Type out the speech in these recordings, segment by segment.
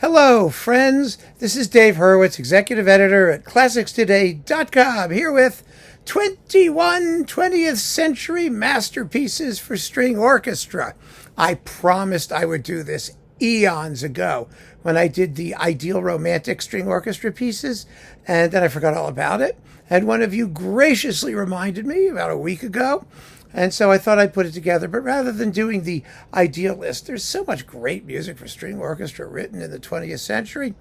Hello, friends. This is Dave Hurwitz, executive editor at ClassicsToday.com, here with 21 20th century masterpieces for string orchestra. I promised I would do this eons ago when I did the ideal romantic string orchestra pieces, and then I forgot all about it. And one of you graciously reminded me about a week ago. And so I thought I'd put it together. But rather than doing the ideal list, there's so much great music for string orchestra written in the 20th century.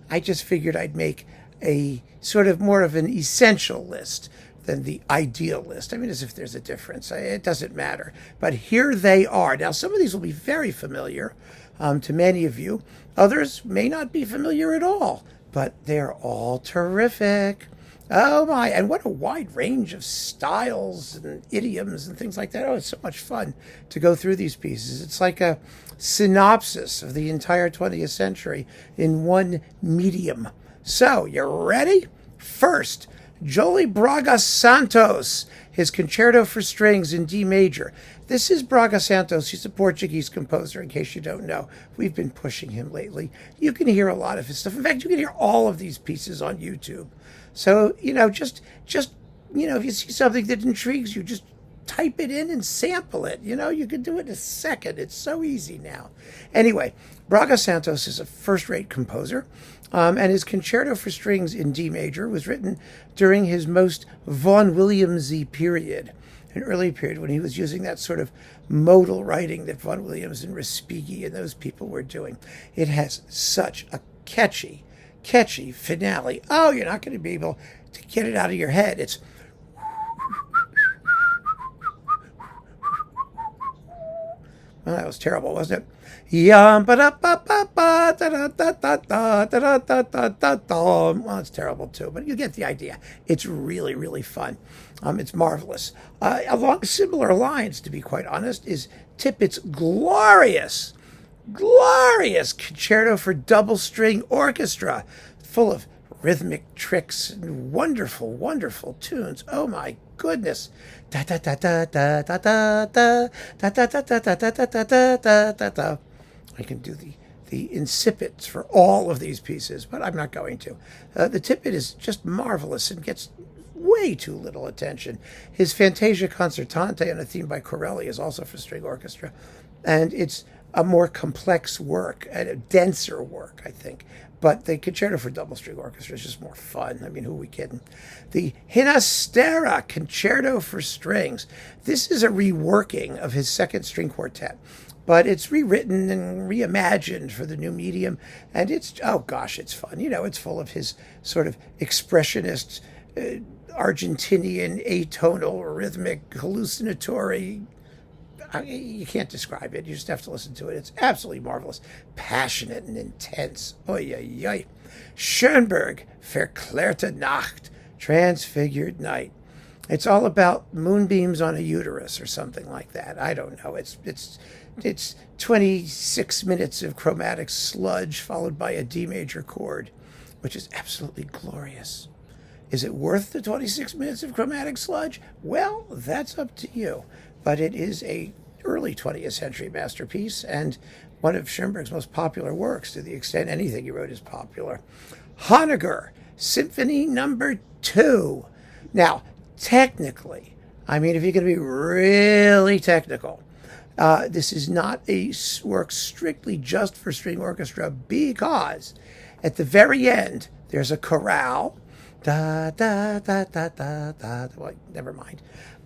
I just figured I'd make a sort of more of an essential list than the ideal list. I mean, as if there's a difference. It doesn't matter. But here they are. Now, some of these will be very familiar to many of you. Others may not be familiar at all. But they're all terrific. Oh my, and what a wide range of styles and idioms and things like that. Oh, it's so much fun to go through these pieces. It's like a synopsis of the entire 20th century in one medium. So, you ready? First, Jolie Braga Santos, his Concerto for Strings in D major. This is Braga Santos. He's a Portuguese composer, in case you don't know. We've been pushing him lately. You can hear a lot of his stuff. In fact, you can hear all of these pieces on YouTube. So, just if you see something that intrigues you, just type it in and sample it. You can do it in a second. It's so easy now. Anyway, Braga Santos is a first-rate composer, and his Concerto for Strings in D major was written during his most Vaughan Williamsy period, an early period when he was using that sort of modal writing that Vaughan Williams and Respighi and those people were doing. It has such a catchy finale. Oh, you're not going to be able to get it out of your head. It's well, that was terrible, wasn't it? Well, it's terrible too, but you get the idea. It's really, really fun. It's marvelous. Along similar lines, to be quite honest, is Tippett's glorious Concerto for Double String Orchestra, full of rhythmic tricks and wonderful tunes. Oh my goodness. Da da da da da da da da da da da da da da da da da da. I can do the incipits for all of these pieces, but I'm not going to. The Tippett is just marvelous and gets way too little attention. His Fantasia Concertante on a theme by Corelli is also for string orchestra, and it's a more complex work and a denser work, I think. But the Concerto for Double String Orchestra is just more fun. I mean, who are we kidding? The Ginastera Concerto for Strings. This is a reworking of his second string quartet, but it's rewritten and reimagined for the new medium. And it's fun. It's full of his sort of expressionist, Argentinian, atonal, rhythmic, hallucinatory. You can't describe it. You just have to listen to it. It's absolutely marvelous. Passionate and intense. Oy, oy, oy. Schoenberg, Verklârte Nacht, Transfigured Night. It's all about moonbeams on a uterus or something like that. I don't know. It's 26 minutes of chromatic sludge followed by a D major chord, which is absolutely glorious. Is it worth the 26 minutes of chromatic sludge? Well, that's up to you. But it is a early 20th century masterpiece and one of Schoenberg's most popular works, to the extent anything he wrote is popular. Honegger, Symphony No. 2. Now, technically, if you're going to be really technical, this is not a work strictly just for string orchestra, because at the very end, there's a chorale. Da, da, da, da, da, da. Well, never mind.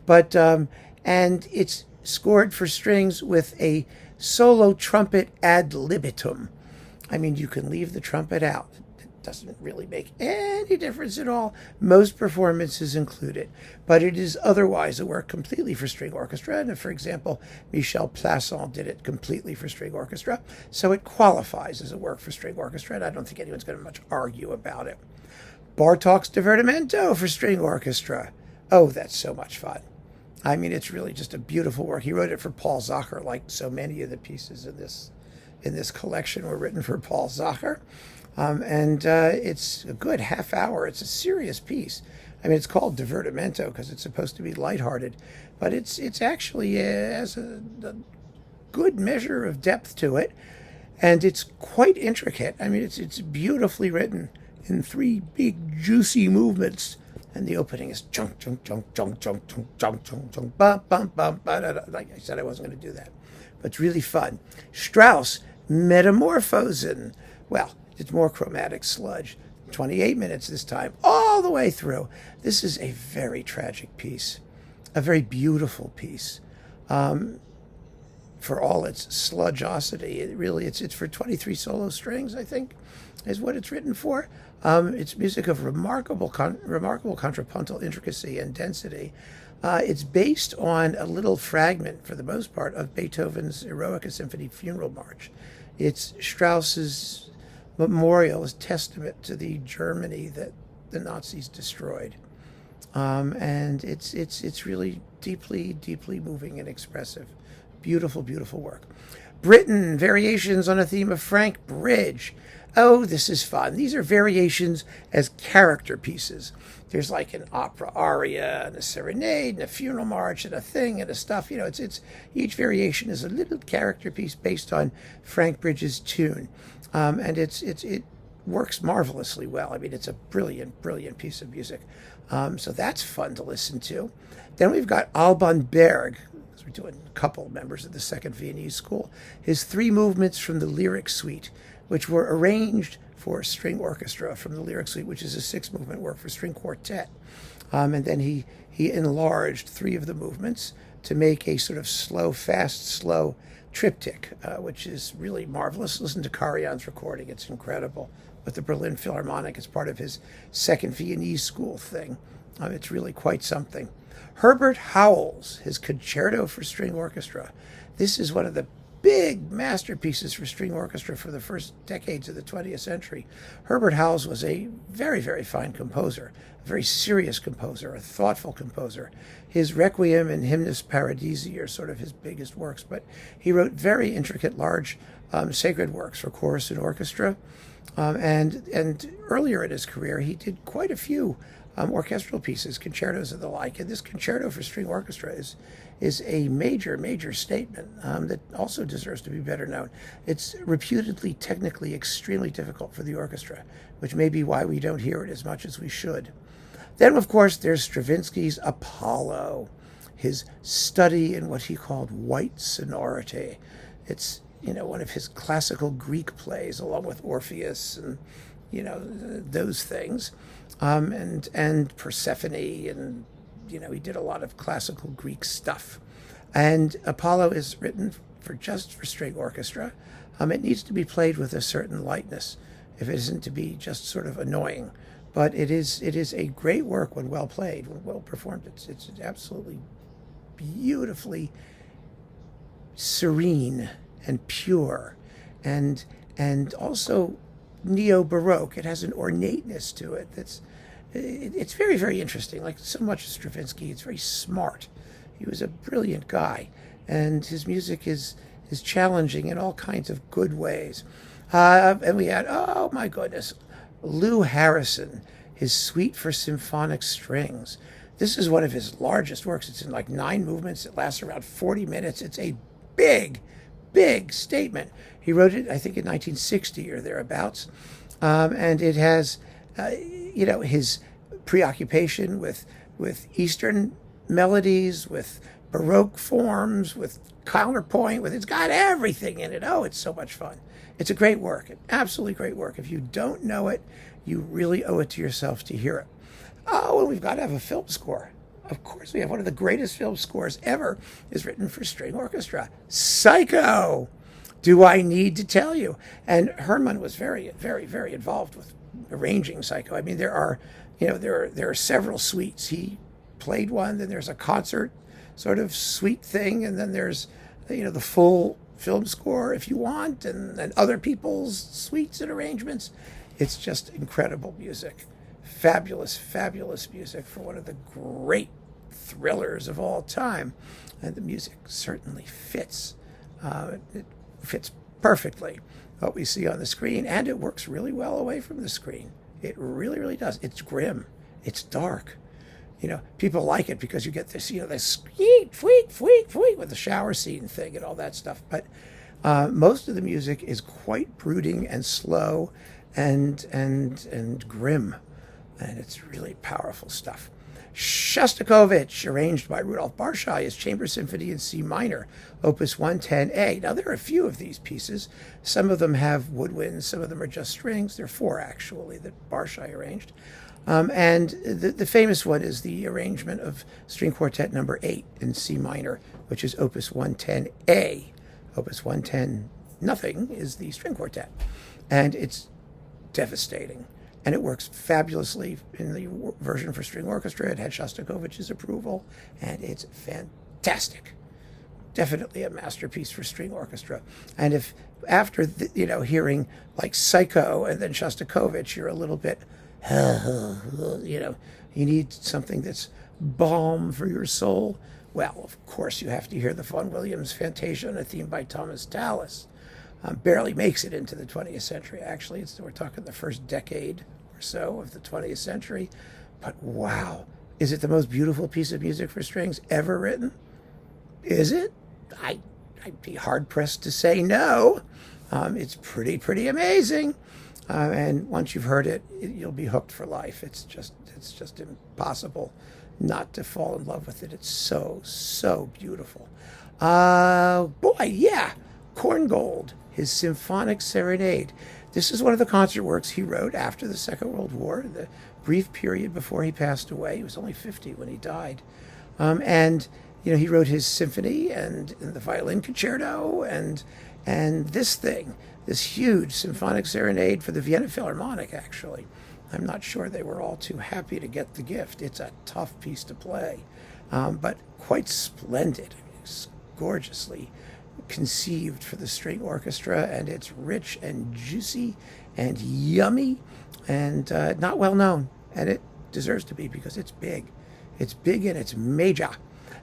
But, and it's scored for strings with a solo trumpet ad libitum. You can leave the trumpet out. It doesn't really make any difference at all. Most performances include it. But it is otherwise a work completely for string orchestra. And for example, Michel Plasson did it completely for string orchestra. So it qualifies as a work for string orchestra, and I don't think anyone's going to much argue about it. Bartók's Divertimento for string orchestra. Oh, that's so much fun. It's really just a beautiful work. He wrote it for Paul Zacher, like so many of the pieces in this collection were written for Paul Zacher. It's a good half hour. It's a serious piece. It's called Divertimento because it's supposed to be lighthearted, but it's actually has a good measure of depth to it. And it's quite intricate. I mean, it's beautifully written in three big, juicy movements. And the opening is chunk, chunk, chunk, chunk, chunk, chunk, chunk, chunk, chunk, bum, bum, bum, ba-da-da. Like I said, I wasn't going to do that. But it's really fun. Strauss, Metamorphosen. Well, it's more chromatic sludge. 28 minutes this time, all the way through. This is a very tragic piece, a very beautiful piece. For all its sludgeosity, it's for 23 solo strings, I think, is what it's written for. It's music of remarkable contrapuntal intricacy and density. It's based on a little fragment, for the most part, of Beethoven's Eroica Symphony Funeral March. It's Strauss's memorial, his testament to the Germany that the Nazis destroyed. And it's really deeply, deeply moving and expressive. Beautiful, beautiful work. Britten, variations on a theme of Frank Bridge. Oh, this is fun. These are variations as character pieces. There's like an opera aria and a serenade and a funeral march and a thing and a stuff. You know, it's each variation is a little character piece based on Frank Bridge's tune, and it works marvelously well. I mean, it's a brilliant, brilliant piece of music. So that's fun to listen to. Then we've got Alban Berg. We're doing a couple members of the Second Viennese School. His three movements from the Lyric Suite, which were arranged for string orchestra from the Lyric Suite, which is a 6-movement work for string quartet. And then he enlarged 3 of the movements to make a sort of slow, fast, slow triptych, which is really marvelous. Listen to Karajan's recording. It's incredible. With the Berlin Philharmonic as part of his Second Viennese School thing. It's really quite something. Herbert Howells, his Concerto for String Orchestra. This is one of the big masterpieces for string orchestra for the first decades of the 20th century. Herbert Howells was a very, very fine composer, a very serious composer, a thoughtful composer. His Requiem and Hymnus Paradisi are sort of his biggest works, but he wrote very intricate, large sacred works for chorus and orchestra. And earlier in his career, he did quite a few orchestral pieces, concertos and the like. And this concerto for string orchestra is a major, major statement that also deserves to be better known. It's reputedly, technically, extremely difficult for the orchestra, which may be why we don't hear it as much as we should. Then, of course, there's Stravinsky's Apollo, his study in what he called white sonority. It's, one of his classical Greek plays, along with Orpheus and, those things. And Persephone, and, he did a lot of classical Greek stuff. And Apollo is written just for string orchestra. It needs to be played with a certain lightness, if it isn't to be just sort of annoying. But it is a great work when well played, when well performed. It's absolutely beautifully serene and pure, and also neo-Baroque. It has an ornateness to it it's very, very interesting. Like so much of Stravinsky, it's very smart. He was a brilliant guy, and his music is challenging in all kinds of good ways. And we had, oh my goodness, Lou Harrison, his Suite for Symphonic Strings. This is one of his largest works. It's in like 9 movements. It lasts around 40 minutes. It's a big, big statement. He wrote it, I think, in 1960 or thereabouts. And it has, his preoccupation with Eastern melodies, with Baroque forms, with counterpoint, it's got everything in it. Oh, it's so much fun. It's a great work, an absolutely great work. If you don't know it, you really owe it to yourself to hear it. Oh, and we've got to have a film score. Of course, we have one of the greatest film scores ever is written for string orchestra. Psycho! Do I need to tell you? And Herrmann was very, very, very involved with arranging Psycho. I mean, there are several suites. He played one, then there's a concert sort of suite thing, and then there's, the full film score if you want, and other people's suites and arrangements. It's just incredible music. Fabulous, fabulous music for one of the great thrillers of all time. And the music certainly fits. It fits perfectly what we see on the screen, and it works really well away from the screen. It really, really does. It's grim. It's dark. People like it because you get this, this squeak, fweek, fweek, fweek with the shower scene thing and all that stuff. But Most of the music is quite brooding and slow and grim, and it's really powerful stuff. Shostakovich, arranged by Rudolf Barshai, is Chamber Symphony in C minor, Opus 110A. Now, there are a few of these pieces. Some of them have woodwinds, some of them are just strings. There are 4, actually, that Barshai arranged. And the famous one is the arrangement of String Quartet number 8 in C minor, which is Opus 110A. Opus 110 nothing is the string quartet. And it's devastating. And it works fabulously in the version for string orchestra. It had Shostakovich's approval, and it's fantastic. Definitely a masterpiece for string orchestra. And if after hearing like Psycho and then Shostakovich, you're a little bit, you need something that's balm for your soul. Well, of course, you have to hear the Vaughan Williams Fantasia on a theme by Thomas Tallis. Barely makes it into the 20th century, actually. We're talking the first decade or so of the 20th century. But wow, is it the most beautiful piece of music for strings ever written? Is it? I'd be hard-pressed to say no. It's pretty amazing. And once you've heard it, you'll be hooked for life. It's just impossible not to fall in love with it. It's so beautiful. Korngold, his symphonic serenade. This is one of the concert works he wrote after the Second World War, the brief period before he passed away. He was only 50 when he died. He wrote his symphony and the violin concerto and this huge symphonic serenade for the Vienna Philharmonic, actually. I'm not sure they were all too happy to get the gift. It's a tough piece to play, but quite splendid. It's gorgeously conceived for the string orchestra, and it's rich and juicy and yummy and not well known. And it deserves to be because it's big. It's big and it's major.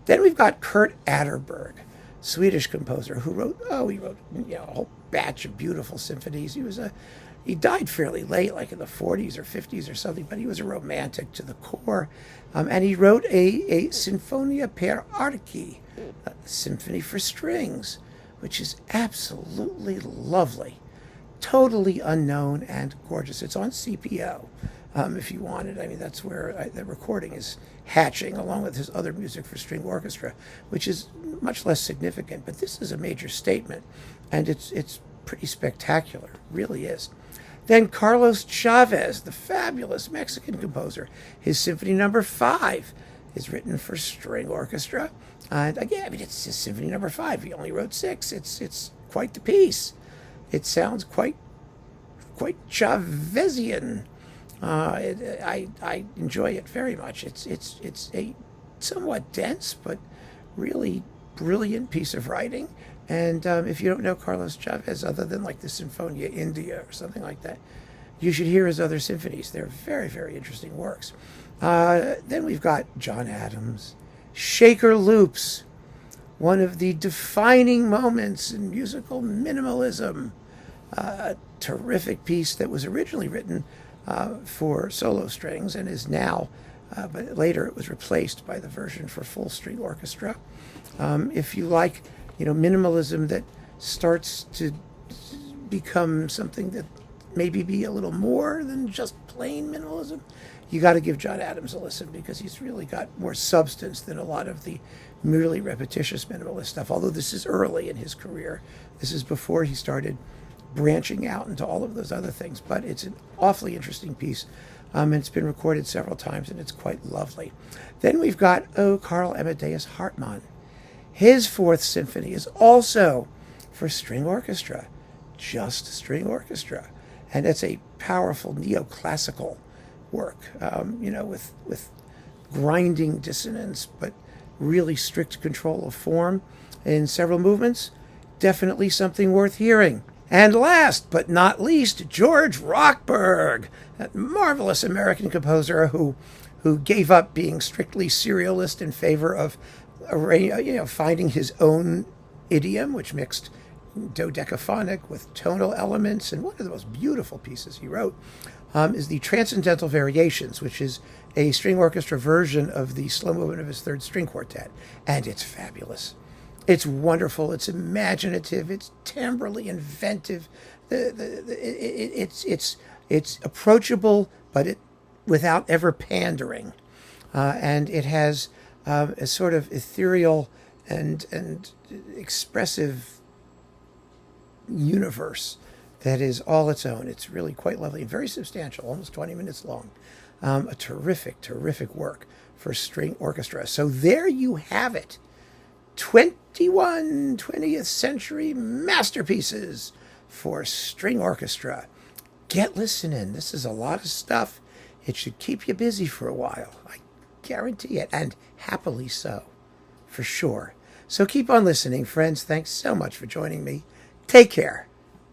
Then we've got Kurt Atterberg, Swedish composer who wrote a whole batch of beautiful symphonies. He died fairly late, like in the 40s or 50s or something, but he was a romantic to the core. And he wrote a Sinfonia per archi, a symphony for strings, which is absolutely lovely, totally unknown and gorgeous. It's on CPO, if you want it. I mean, that's where the recording is hatching, along with his other music for string orchestra, which is much less significant. But this is a major statement, and it's pretty spectacular, it really is. Then Carlos Chavez, the fabulous Mexican composer, his Symphony No. 5 is written for string orchestra. And again, it's his Symphony No. 5. He only wrote 6. It's quite the piece. It sounds quite Chavezian. I enjoy it very much. It's a somewhat dense but really brilliant piece of writing. And if you don't know Carlos Chavez, other than like the Sinfonia India or something like that, you should hear his other symphonies. They're very, very interesting works. Then we've got John Adams, Shaker Loops, one of the defining moments in musical minimalism. A terrific piece that was originally written for solo strings and is now, but later it was replaced by the version for full string orchestra. If you like, minimalism that starts to become something that maybe be a little more than just plain minimalism, you got to give John Adams a listen, because he's really got more substance than a lot of the merely repetitious minimalist stuff. Although this is early in his career, this is before he started branching out into all of those other things. But it's an awfully interesting piece, and it's been recorded several times, and it's quite lovely. Then we've got Karl Amadeus Hartmann. His Fourth Symphony is also for string orchestra, just string orchestra. And it's a powerful neoclassical work, with grinding dissonance, but really strict control of form in several movements. Definitely something worth hearing. And last but not least, George Rochberg, that marvelous American composer who gave up being strictly serialist in favor of finding his own idiom, which mixed dodecaphonic with tonal elements. And one of the most beautiful pieces he wrote is the Transcendental Variations, which is a string orchestra version of the slow movement of his Third String Quartet. And it's fabulous. It's wonderful. It's imaginative. It's timbrally inventive. It's approachable, but without ever pandering, and it has a sort of ethereal and expressive universe that is all its own. It's really quite lovely, very substantial, almost 20 minutes long. A terrific work for string orchestra. So there you have it. 21 20th century masterpieces for string orchestra. Get listening. This is a lot of stuff. It should keep you busy for a while. I guarantee it. And happily so, for sure. So keep on listening, friends. Thanks so much for joining me. Take care.